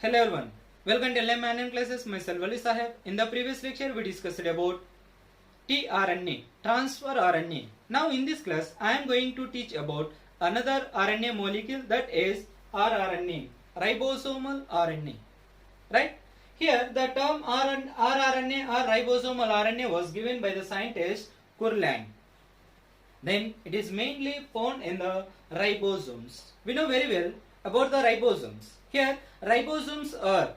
Hello everyone, welcome to LM classes. Myself Ali Sahib. In the previous lecture, we discussed about tRNA, transfer RNA. Now in this class, I am going to teach about another RNA molecule, that is rRNA, ribosomal RNA. Right? Here the term rRNA or ribosomal RNA was given by the scientist Kurland. Then it is mainly found in the ribosomes. We know very well about the ribosomes. Here ribosomes are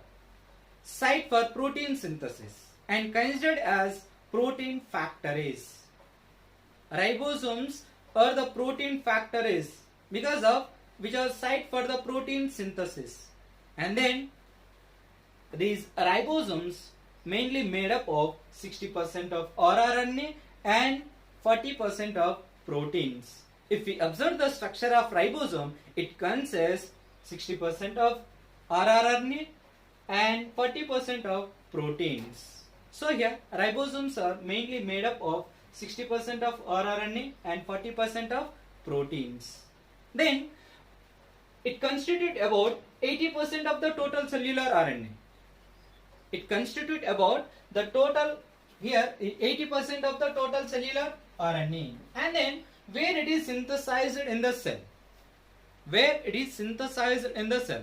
site for protein synthesis and considered as protein factories. Ribosomes are the protein factories because of which are site for the protein synthesis. And then these ribosomes mainly made up of 60% of rRNA and 40% of proteins. If we observe the structure of ribosome, it consists 60% of rRNA and 40% of proteins. So here ribosomes are mainly made up of 60% of rRNA and 40% of proteins. Then it constitutes about 80% of the total cellular RNA. It constitutes about the total here 80% of the total cellular RNA. And then where it is synthesized in the cell. Where it is synthesized in the cell.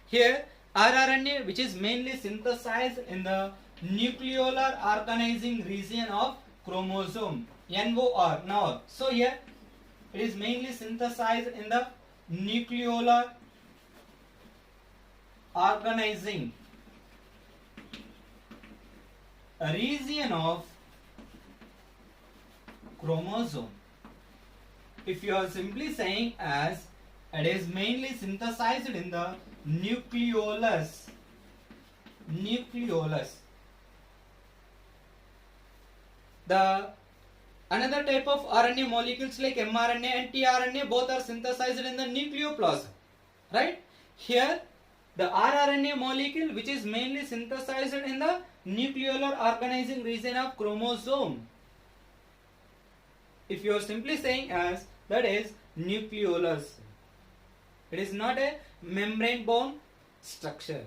Here rRNA, which is mainly synthesized in the nucleolar organizing region of chromosome, NOR. Now, so here it is mainly synthesized in the nucleolar organizing region of chromosome. If you are simply saying as it is mainly synthesized in the nucleolus. The another type of RNA molecules like mRNA and tRNA both are synthesized in the nucleoplasm. Right? Here the rRNA molecule, which is mainly synthesized in the nucleolar organizing region of chromosome. If you are simply saying as that is nucleolus. It is not a membrane bound structure.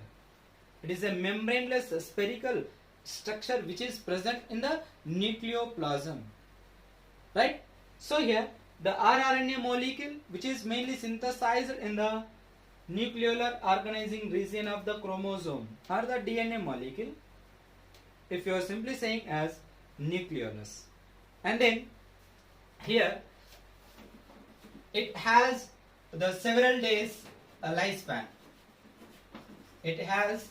It is a membraneless spherical structure which is present in the nucleoplasm. Right? So here the rRNA molecule, which is mainly synthesized in the nucleolar organizing region of the chromosome, or the DNA molecule, if you are simply saying as nucleolus. And then here it has the several days lifespan. It has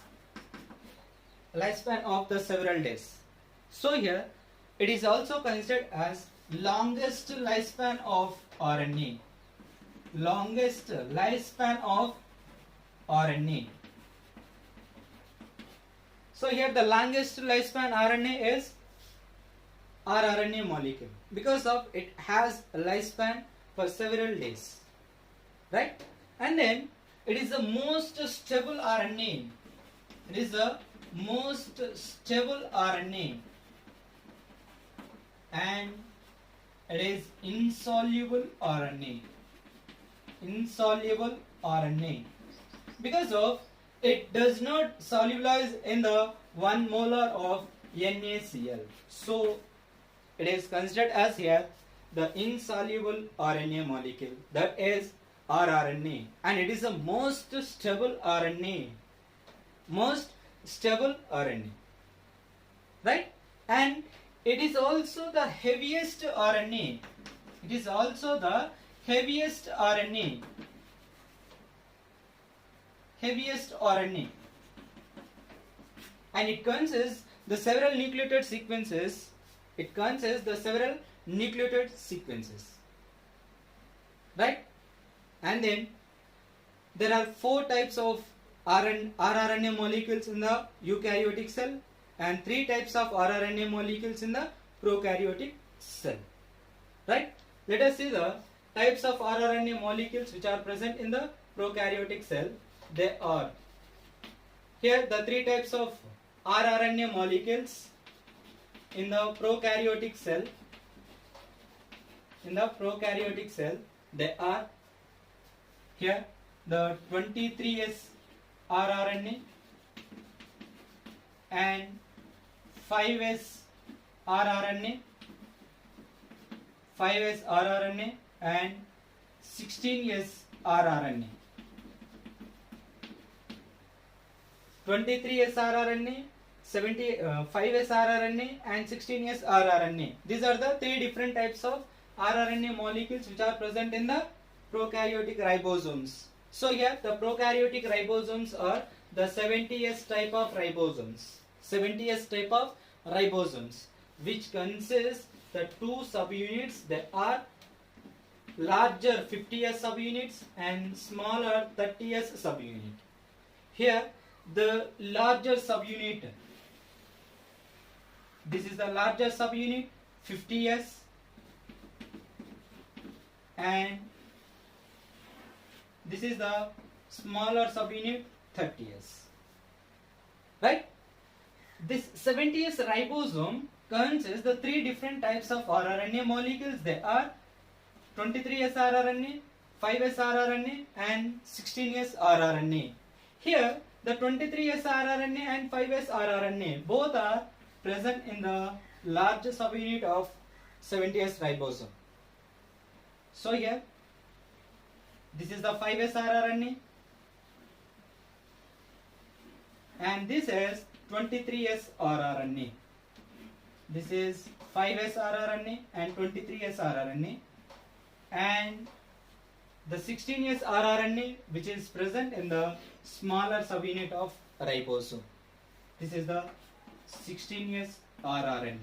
lifespan of the several days. So here it is also considered as longest lifespan of RNA. Longest lifespan of RNA. So here the longest lifespan RNA is rRNA molecule because of it has a lifespan for several days. Right? And then it is the most stable RNA. It is the most stable RNA. And it is insoluble RNA. Insoluble RNA. Because of it does not solubilize in the 1 molar of NaCl. So it is considered as here the insoluble RNA molecule, that is rRNA, and it is the most stable RNA. Most stable RNA. Right? And it is also the heaviest RNA. It is also the heaviest RNA. Heaviest RNA. And it consists the several nucleotide sequences. It consists the several nucleotide sequences. Right? And then there are 4 types of rRNA molecules in the eukaryotic cell and 3 types of rRNA molecules in the prokaryotic cell. Right? Let us see the types of rRNA molecules which are present in the prokaryotic cell. They are here the 3 types of rRNA molecules in the prokaryotic cell. In the prokaryotic cell, they are here the 23S rRNA, and 5s rRNA, 5s rRNA and 16s rRNA. 23s rRNA, 5s rRNA and 16s rRNA. These are the three different types of rRNA molecules which are present in the prokaryotic ribosomes. So here the prokaryotic ribosomes are the 70s type of ribosomes. 70s type of ribosomes, which consist the two subunits that are larger 50s subunits and smaller 30s subunit. Here the larger subunit, this is the larger subunit 50s and this is the smaller subunit 30s, right? This 70s ribosome consists the three different types of rRNA molecules. They are 23s rRNA, 5s rRNA and 16s rRNA. Here the 23s rRNA and 5s rRNA both are present in the large subunit of 70s ribosome. So here this is the 5s rRNA and this is 23s rRNA. This is 5s rRNA and 23s rRNA, and the 16s rRNA which is present in the smaller subunit of ribosome. This is the 16s rRNA.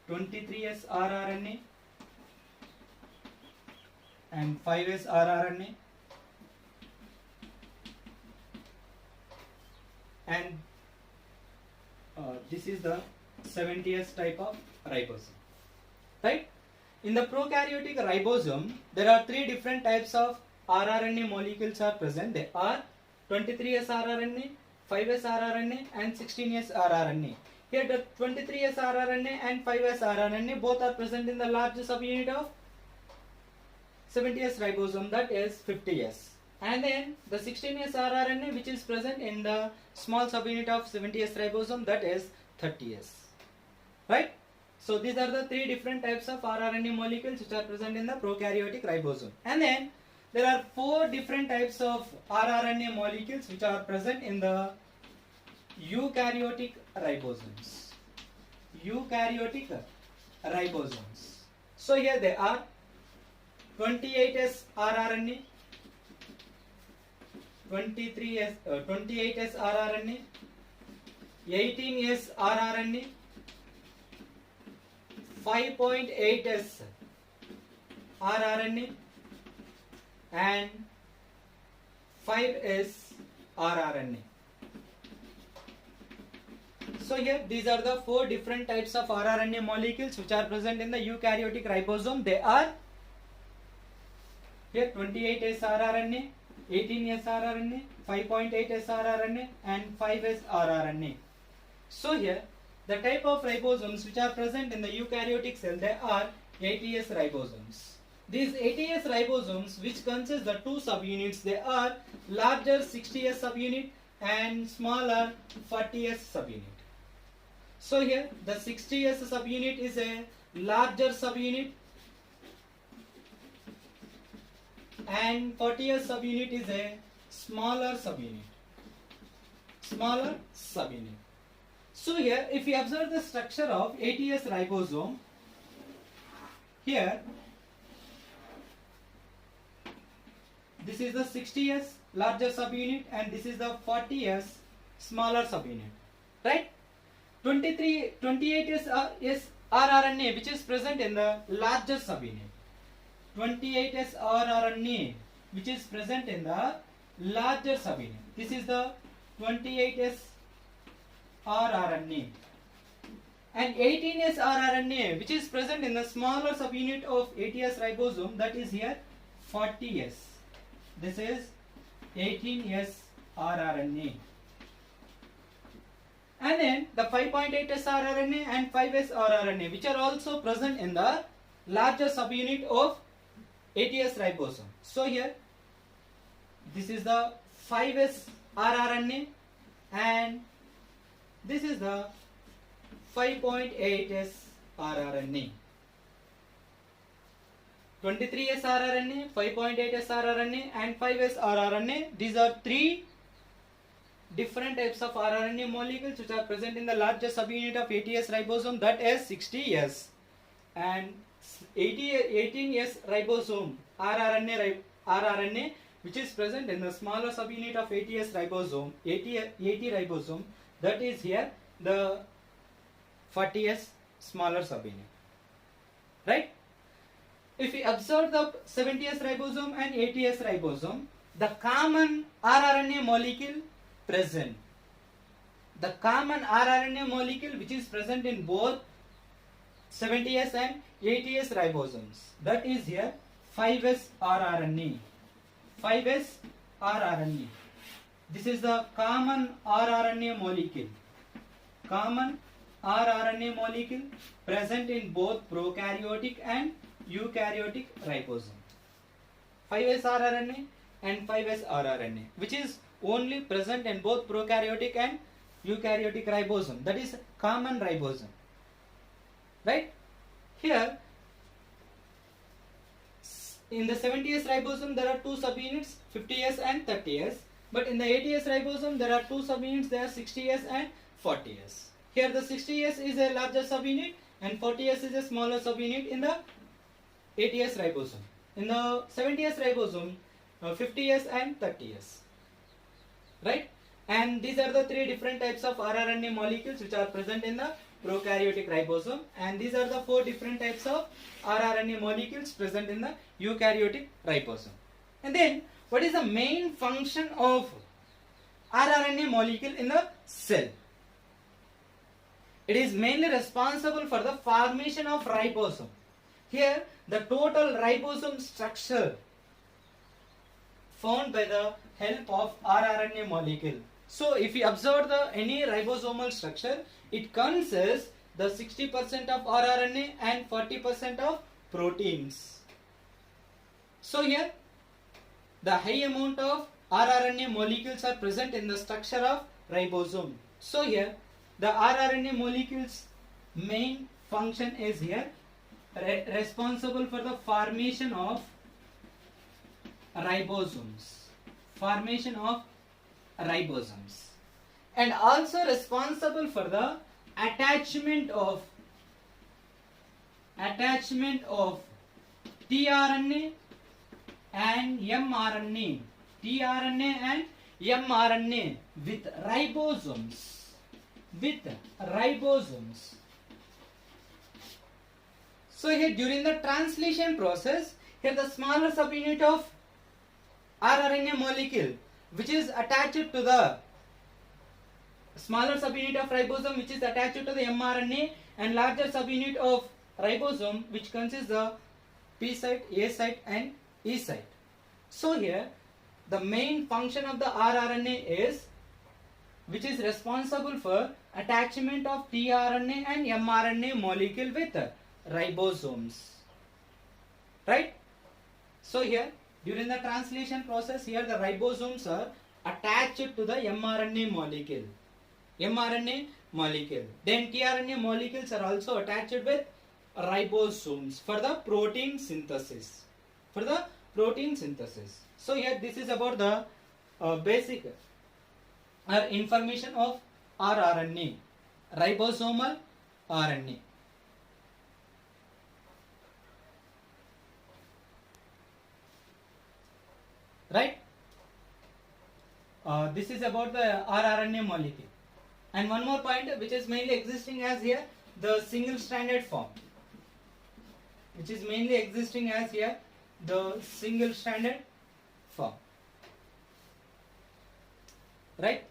23s rRNA and 5s rRNA and this is the 70s type of ribosome, right? In the prokaryotic ribosome there are three different types of rRNA molecules are present. They are 23s rRNA, 5s rRNA and 16s rRNA. Here the 23s rRNA and 5s rRNA both are present in the large subunit of 70s ribosome, that is 50s. And then the 16s rRNA which is present in the small subunit of 70s ribosome, that is 30s. Right? So these are the three different types of rRNA molecules which are present in the prokaryotic ribosome. And then there are four different types of rRNA molecules which are present in the eukaryotic ribosomes. Eukaryotic ribosomes. So here they are 28s rRNA, 28s rRNA, 18s rRNA, 5.8s rRNA and 5s rRNA. So here these are the four different types of rRNA molecules which are present in the eukaryotic ribosome. They are here 28s rRNA, 18s rRNA, 5.8s rRNA and 5s rRNA. So here the type of ribosomes which are present in the eukaryotic cell, they are 80s ribosomes. These 80s ribosomes which consist the two subunits, they are larger 60s subunit and smaller 40s subunit. So here the 60s subunit is a larger subunit and 40s subunit is a smaller subunit. Smaller subunit. So here if you observe the structure of 80s ribosome, here this is the 60s larger subunit and this is the 40s smaller subunit, right? 28s is rRNA which is present in the larger subunit. 28s rRNA which is present in the larger subunit. This is the 28s rRNA. And 18s rRNA which is present in the smaller subunit of 80s ribosome, that is here 40s. This is 18s rRNA. And then the 5.8s rRNA and 5s rRNA which are also present in the larger subunit of 80s ribosome. So here this is the 5s rRNA, and this is the 5.8s rRNA. 23s rRNA, 5.8s rRNA, and 5s rRNA. These are three different types of rRNA molecules which are present in the largest subunit of 80s ribosome, that is 60s, and 18s ribosome rRNA which is present in the smaller subunit of 80s ribosome, 80 ribosome, that is here the 40s smaller subunit, right? If we observe the 70s ribosome and 80s ribosome, the common rRNA molecule present, the common rRNA molecule which is present in both 70s and 80s ribosomes, that is here 5s rRNA. 5s rRNA. This is the common rRNA molecule. Common rRNA molecule present in both prokaryotic and eukaryotic ribosome. 5s rRNA and 5s rRNA, which is only present in both prokaryotic and eukaryotic ribosome, that is common ribosome, right? Here in the 70s ribosome there are two subunits, 50s and 30s, but in the 80s ribosome there are two subunits, they are 60s and 40s. Here the 60s is a larger subunit and 40s is a smaller subunit in the 80s ribosome. In the 70s ribosome, 50s and 30s, right? And these are the three different types of rRNA molecules which are present in the prokaryotic ribosome, and these are the four different types of rRNA molecules present in the eukaryotic ribosome. And then what is the main function of rRNA molecule in the cell? It is mainly responsible for the formation of ribosome. Here the total ribosome structure found by the help of rRNA molecule. So if we observe any ribosomal structure, it consists the 60% of rRNA and 40% of proteins. So here the high amount of rRNA molecules are present in the structure of ribosome. So here the rRNA molecules main function is here responsible for the formation of ribosomes. Formation of ribosomes, and also responsible for the attachment of tRNA and mRNA, tRNA and mRNA with ribosomes, So here during the translation process, here the smaller subunit of rRNA molecule which is attached to the smaller subunit of ribosome which is attached to the mRNA, and larger subunit of ribosome which consists the P site, A site and E site. So here the main function of the rRNA is which is responsible for attachment of tRNA and mRNA molecule with ribosomes, right? So here during the translation process, here the ribosomes are attached to the mRNA molecule. Then tRNA molecules are also attached with ribosomes for the protein synthesis. So here this is about the basic information of rRNA, ribosomal RNA. Right? This is about the rRNA molecule. And one more point which is mainly existing as here, the single stranded form. Right?